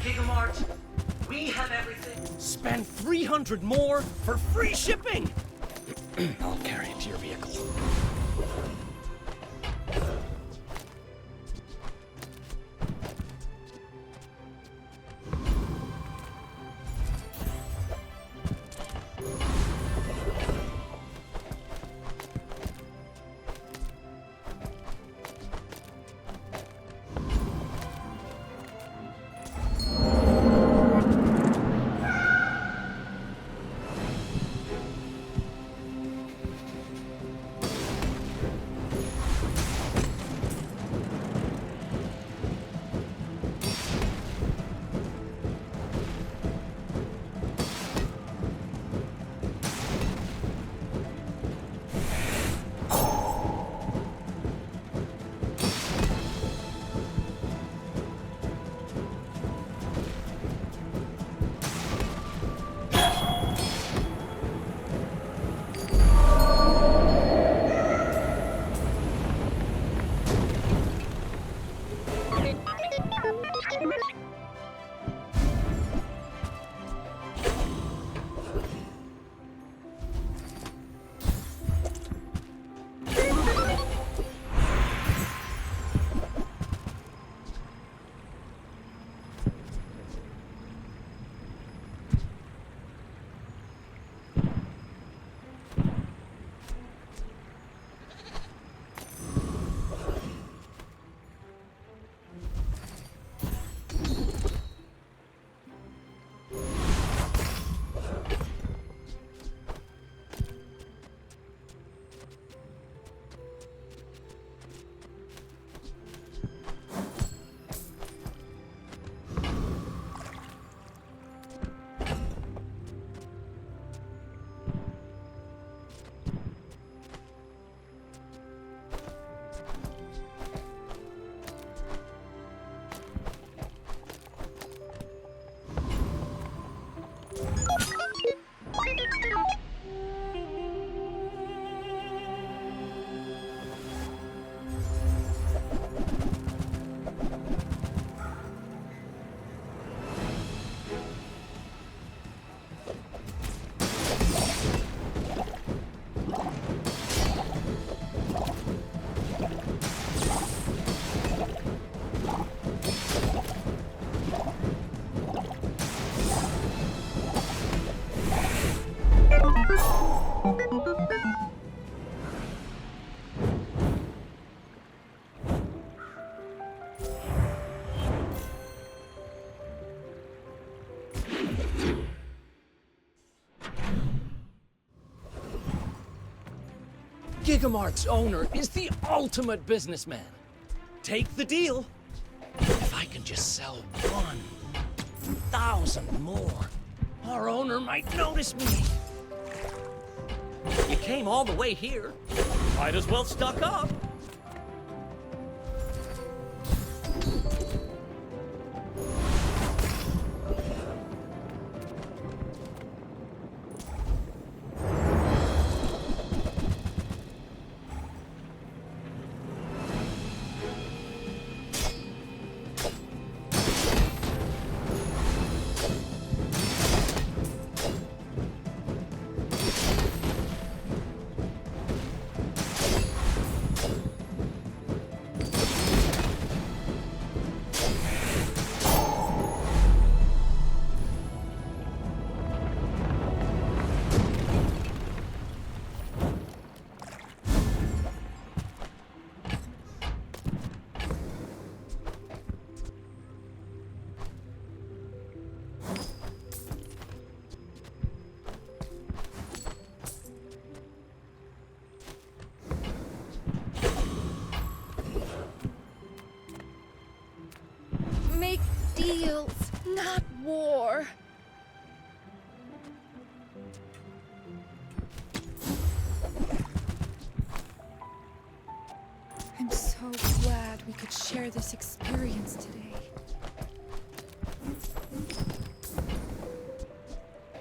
Gigamart, we have everything. Spend 300 more for free shipping! I'll carry it to your vehicle. Gigamart's owner is the ultimate businessman. Take the deal. If I can just sell 1,000 more, our owner might notice me. You came all the way here. Might as well stock up. Make deals, not war. I'm so glad we could share this experience today.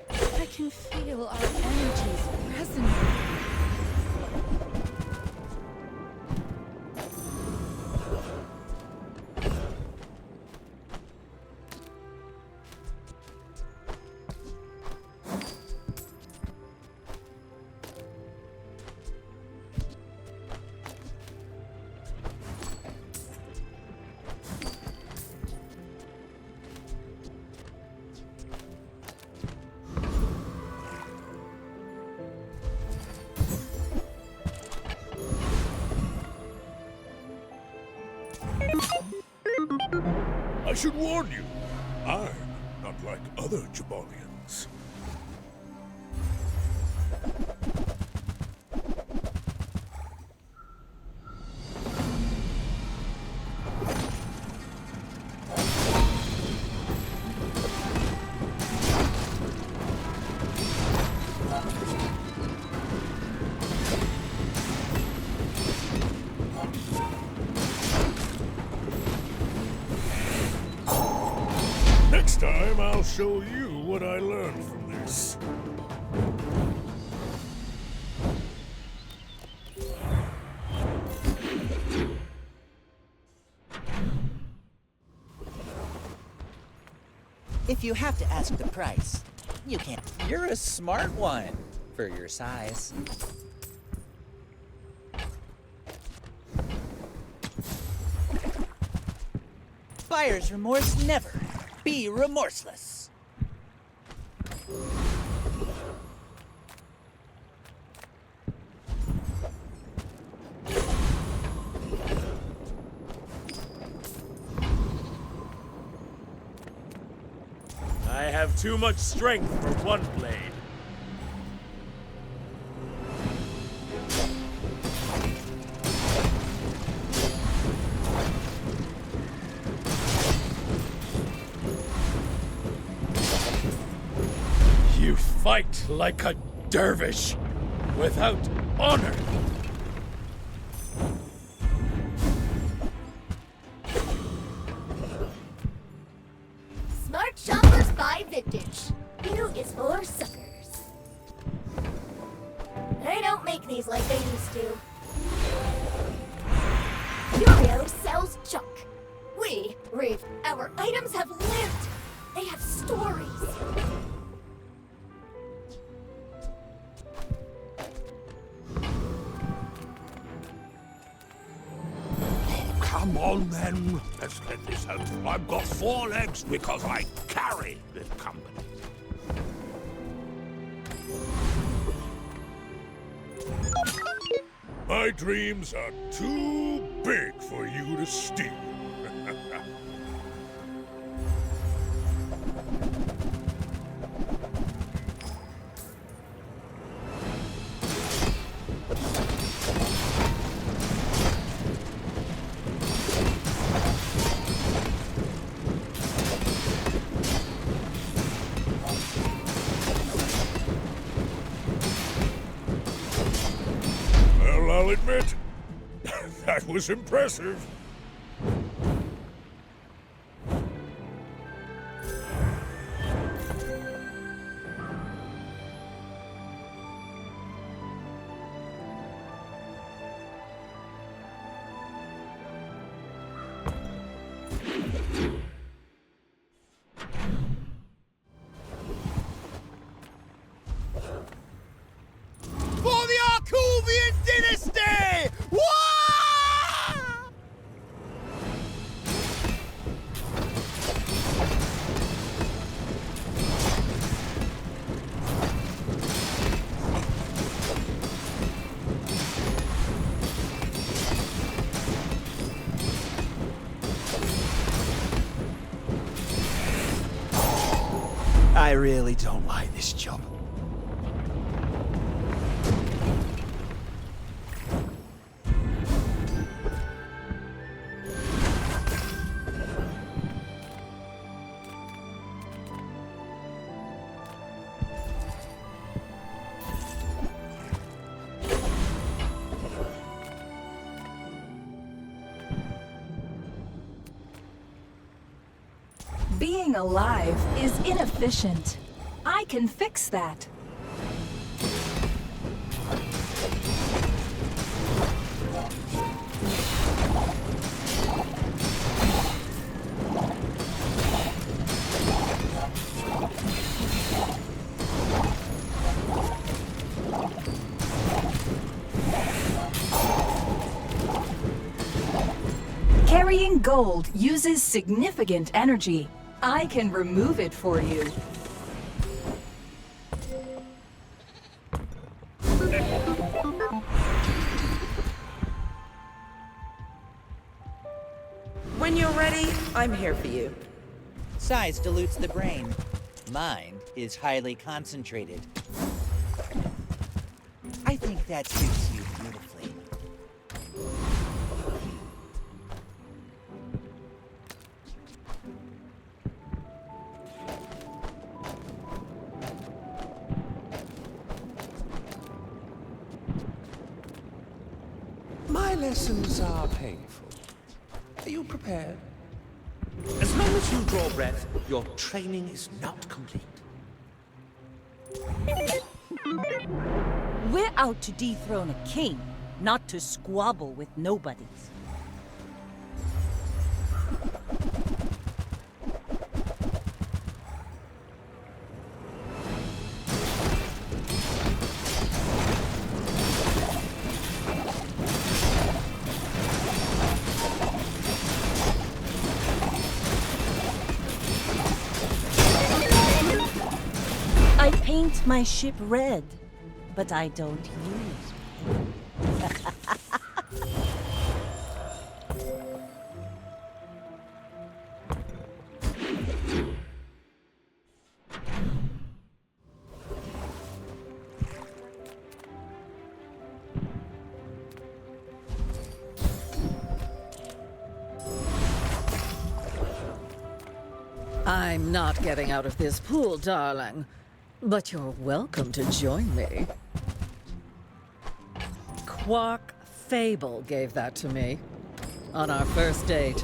I can feel our energies resonate. I should warn you, I'm not like other Jabalians. Next time, I'll show you what I learned from this. If you have to ask the price, you can't. You're a smart one for your size. Buyer's remorse never. Be remorseless. I have too much strength for one blade. You fight like a dervish, without honor. Smart shoppers buy vintage. U is for suckers. They don't make these like they used to. Curio sells junk. We read. Our items have lived. They have stories. Come on, then. Let's get this out. I've got 4 legs because I carry this company. My dreams are too big for you to steal. Well, I'll admit, that was impressive. For the Arkuvian dynasty! Wah! I really don't like this job. Being alive is inefficient. I can fix that. Carrying gold uses significant energy. I can remove it for you. When you're ready, I'm here for you. Size dilutes the brain. Mind is highly concentrated. I think that suits you beautifully. My lessons are painful. Are you prepared? As long as you draw breath, your training is not complete. We're out to dethrone a king, not to squabble with nobodies. I paint my ship red, but I don't use. I'm not getting out of this pool, darling. But you're welcome to join me. Quark Fable gave that to me on our first date.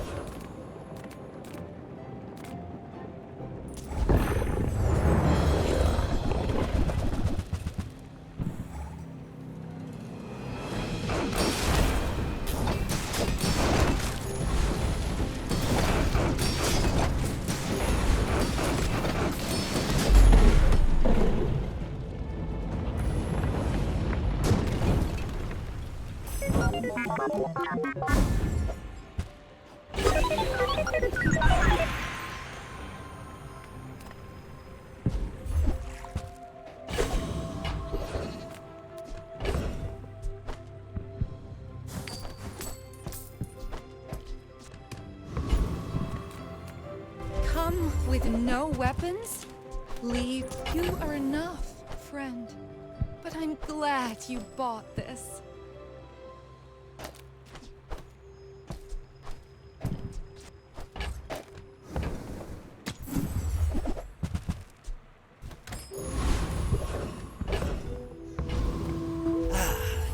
Come with no weapons? Leave. You are enough, friend. But I'm glad you bought this.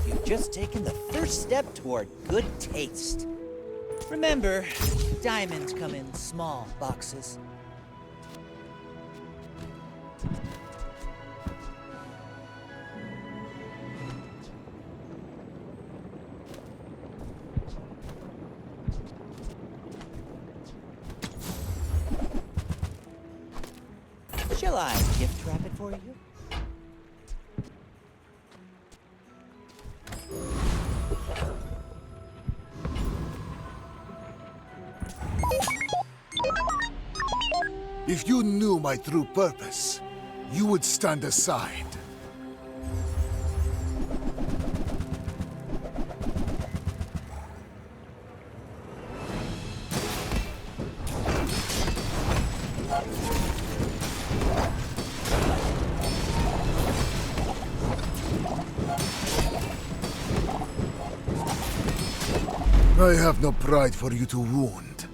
You've just taken the first step toward good taste. Remember, diamonds come in small boxes. Shall I gift wrap it for you? If you knew my true purpose, you would stand aside. I have no pride for you to wound.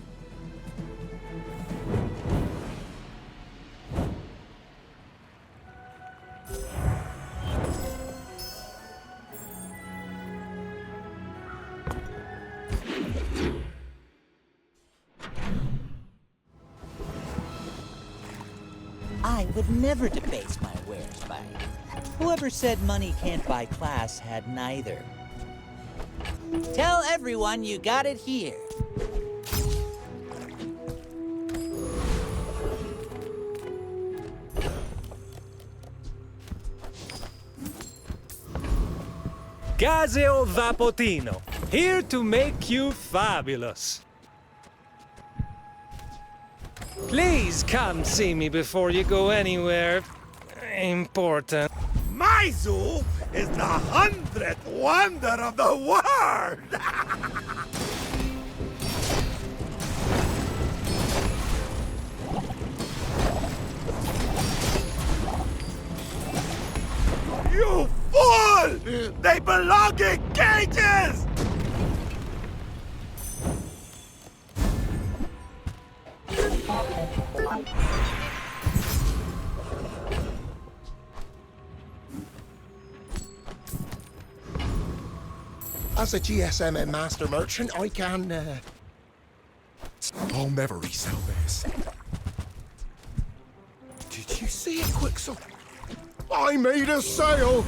I would never debase my wares by whoever said money can't buy class had neither. Tell everyone you got it here. Gaseo Vapotino, here to make you fabulous. Please come see me before you go anywhere important. My zoo is the 100th wonder of the world! They belong in cages! As a GSM and master merchant, I can, I'll never resell this. Did you see it, Quicksilver? I made a sale!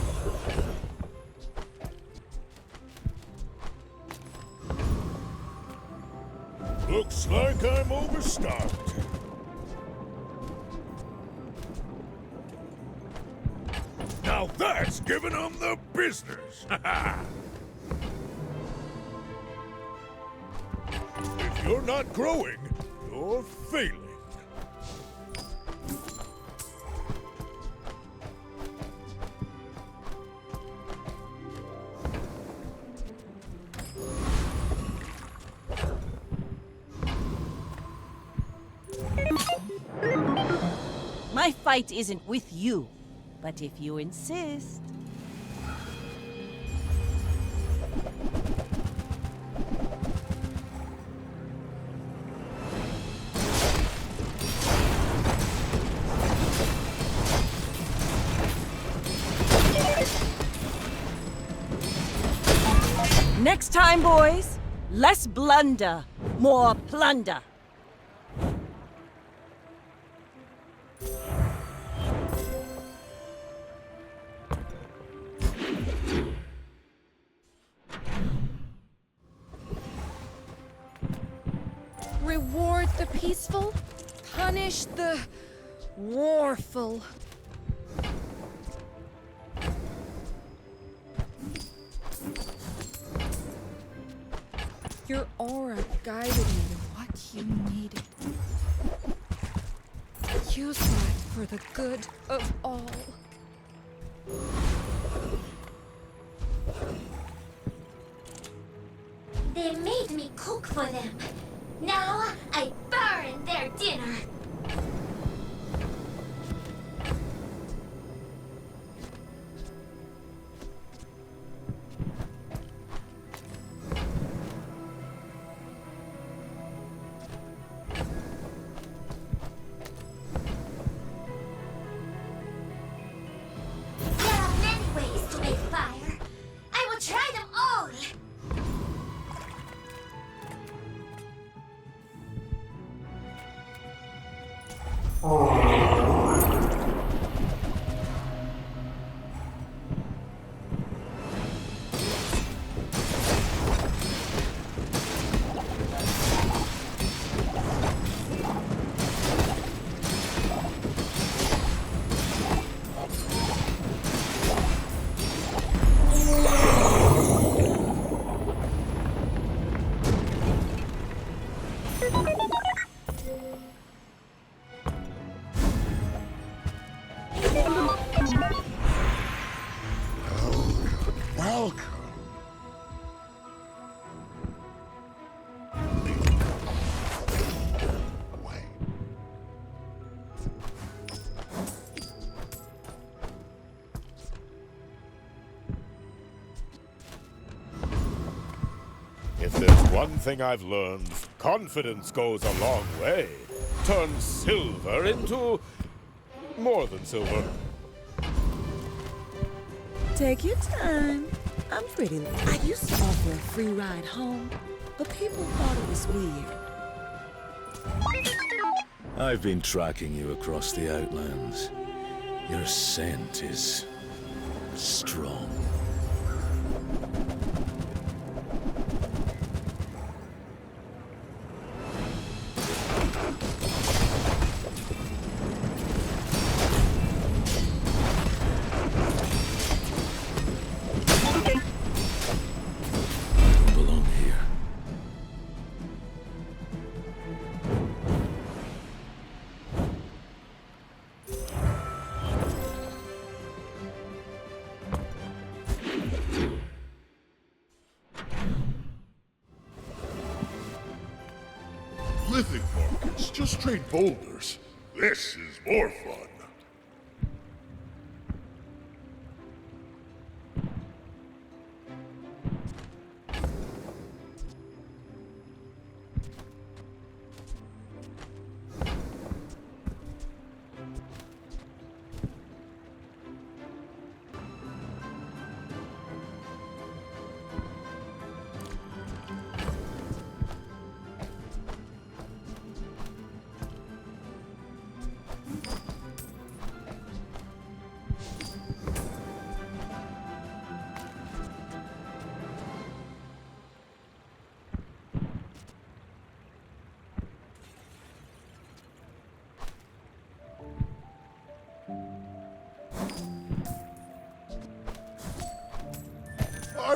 Looks like I'm overstocked. Now that's giving them the business! If you're not growing, you're failing. My fight isn't with you, but if you insist. Next time, boys, less blunder, more plunder. Reward the peaceful, punish the warful. Your aura guided me to what you needed. Use that for the good of all. They made me cook for them. Now I burn their dinner. There are many ways to make fire. I will try them all. Welcome. If there's one thing I've learned, confidence goes a long way. Turns silver into more than silver. Take your time. I'm pretty. I used to offer a free ride home, but people thought it was weird. I've been tracking you across the Outlands. Your scent is strong. Belong here. Living markets, just trade boulders. This is more fun.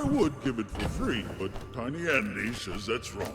would give it for free, but Tiny Andy says that's wrong.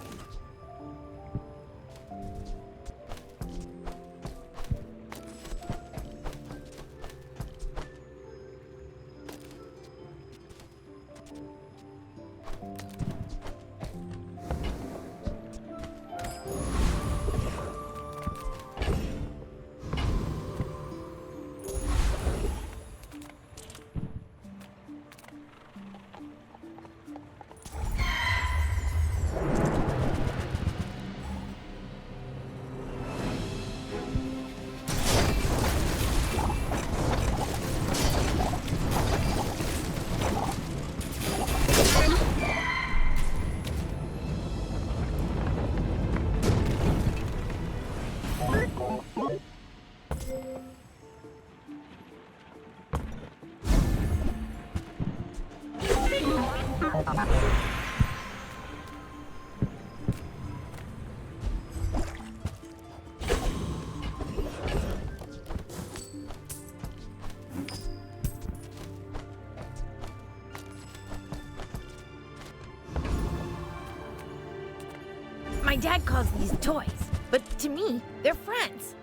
My dad calls these toys, but to me, they're friends.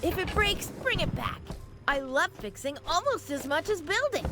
If it breaks, bring it back. I love fixing almost as much as building.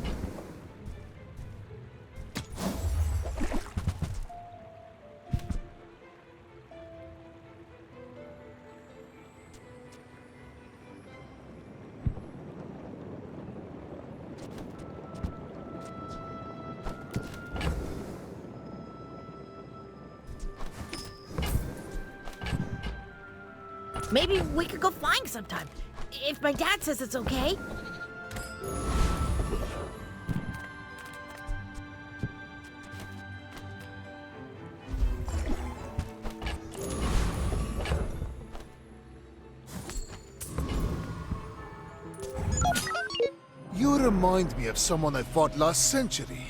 Maybe we could go flying sometime, if my dad says it's okay. You remind me of someone I fought last century.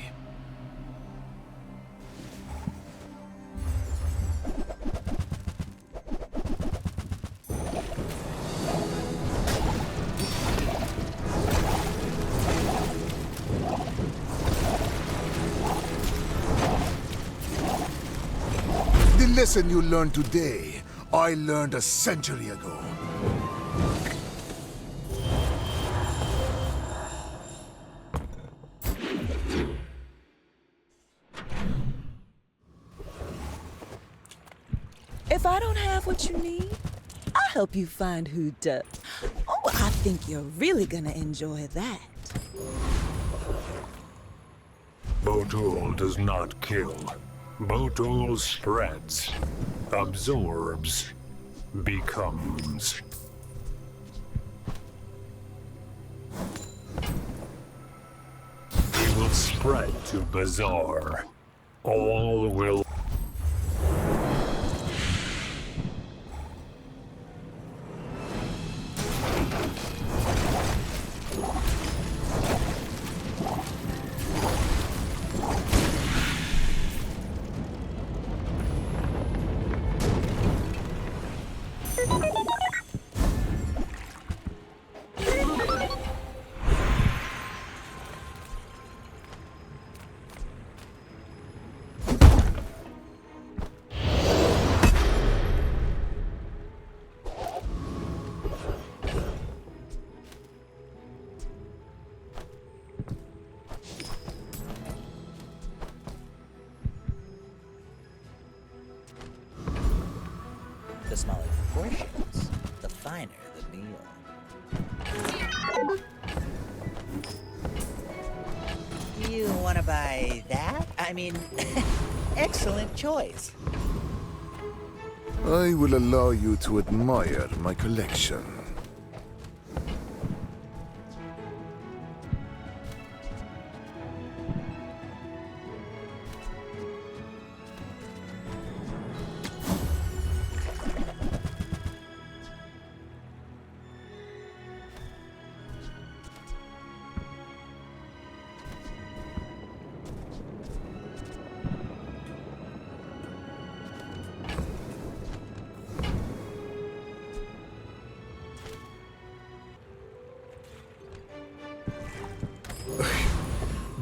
The lesson you learned today, I learned a century ago. If I don't have what you need, I'll help you find who does. Oh, I think you're really gonna enjoy that. Botul does not kill. Botul spreads, absorbs, becomes. He will spread to Bazaar. All will... The smaller the portions, the finer the meal. You want to buy that? I mean, excellent choice. I will allow you to admire my collection.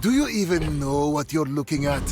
Do you even know what you're looking at?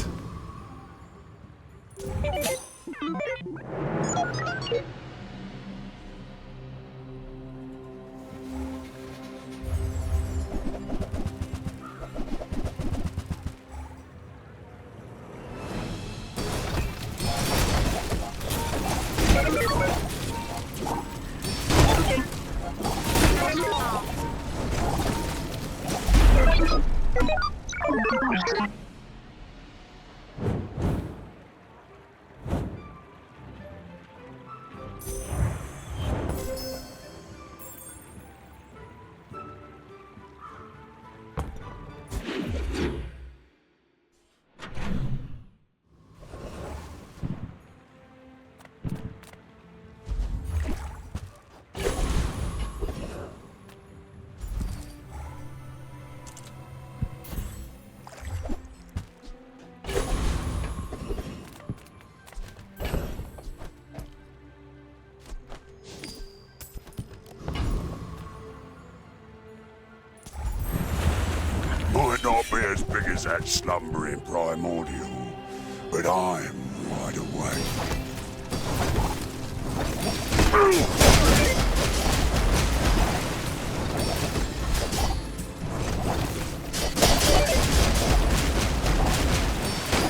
Might not be as big as that slumbering primordial, but I'm wide awake.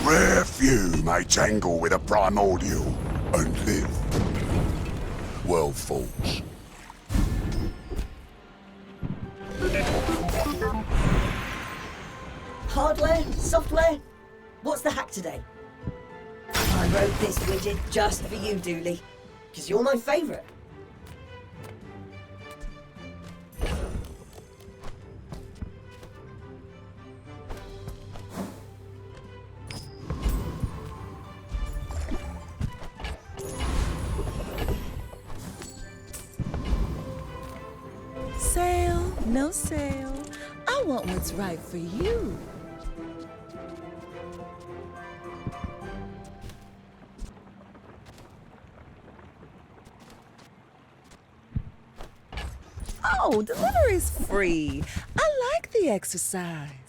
Rare few may tangle with a primordial and live. Well, folks. Hardware? Software? What's the hack today? I wrote this widget just for you, Dooley, because you're my favourite. Sale, no sale. I want what's right for you. Oh, delivery's free. I like the exercise.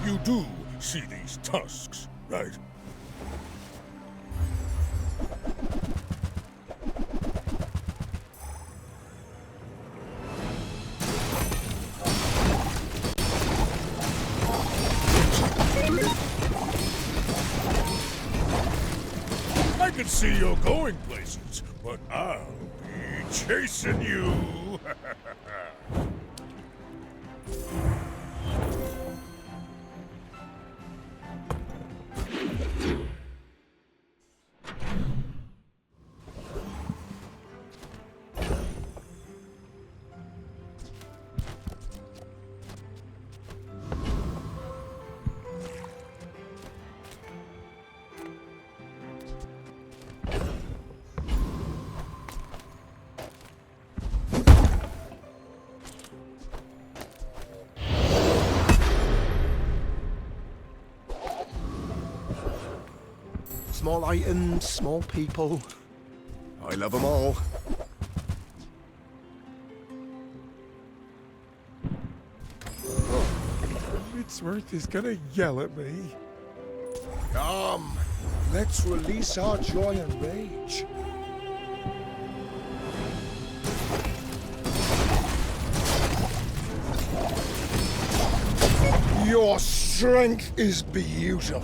You do see these tusks, right? I can see you're going places, but I'll be chasing you. Small items, small people. I love them all. Fitzworth is gonna yell at me. Come, let's release our joy and rage. Your strength is beautiful.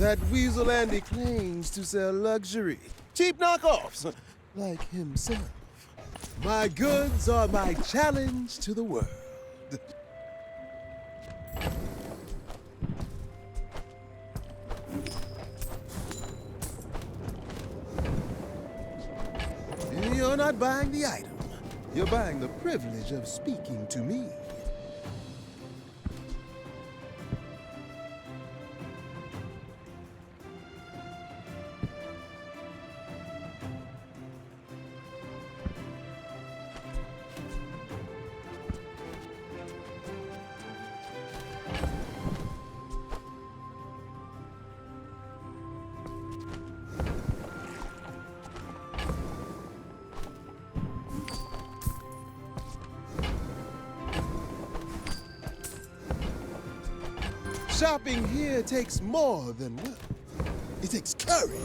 That Weasel Andy claims to sell luxury. Cheap knockoffs, like himself. My goods are my challenge to the world. You're not buying the item. You're buying the privilege of speaking to me. Shopping here takes more than wealth. It takes courage.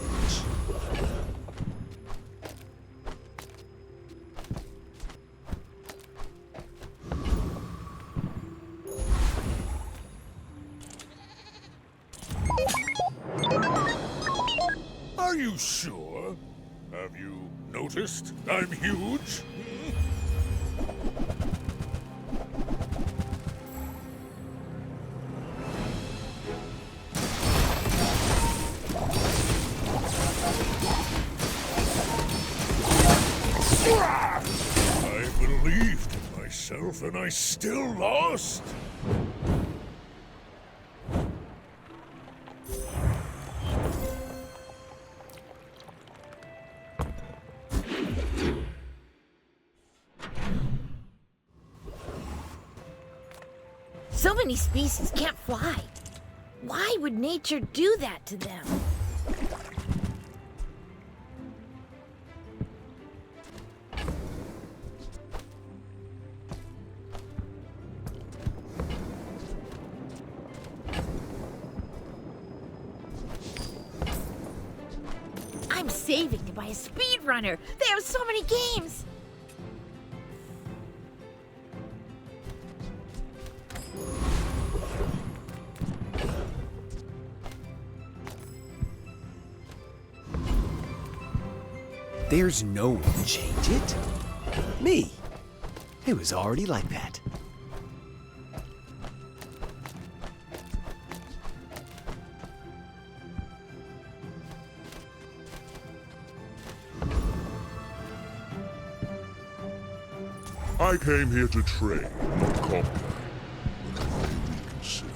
Are you sure? Have you noticed I'm huge? I believed in myself and I still lost. So many species can't fly. Why would nature do that to them? I'm saving to buy a speedrunner. They have so many games. There's no one to change it. Me. It was already like that. I came here to train, not conquer. Look at my reconsider.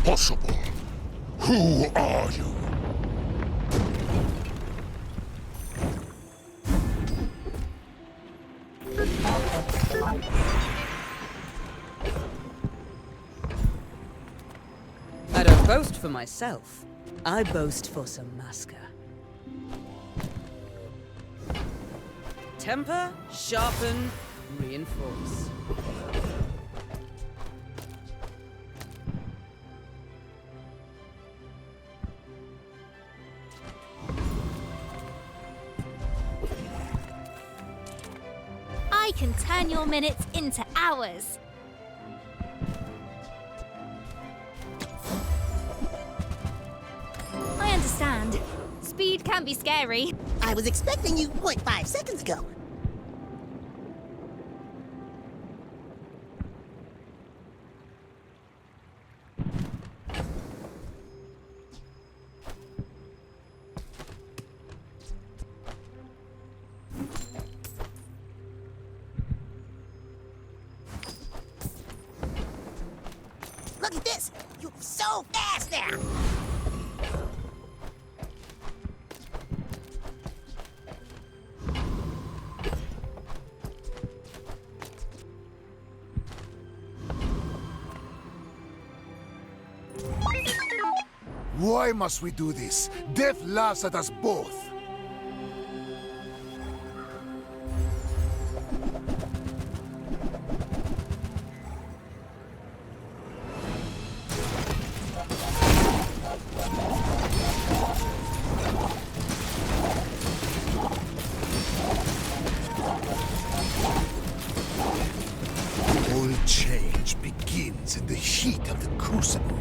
Impossible. Who are you? I don't boast for myself. I boast for some masker. Temper, sharpen, reinforce. I can turn your minutes into hours. I understand. Speed can be scary. I was expecting you 0.5 seconds ago. Look at this! You're so fast now! Why must we do this? Death laughs at us both. change begins in the heat of the crucible.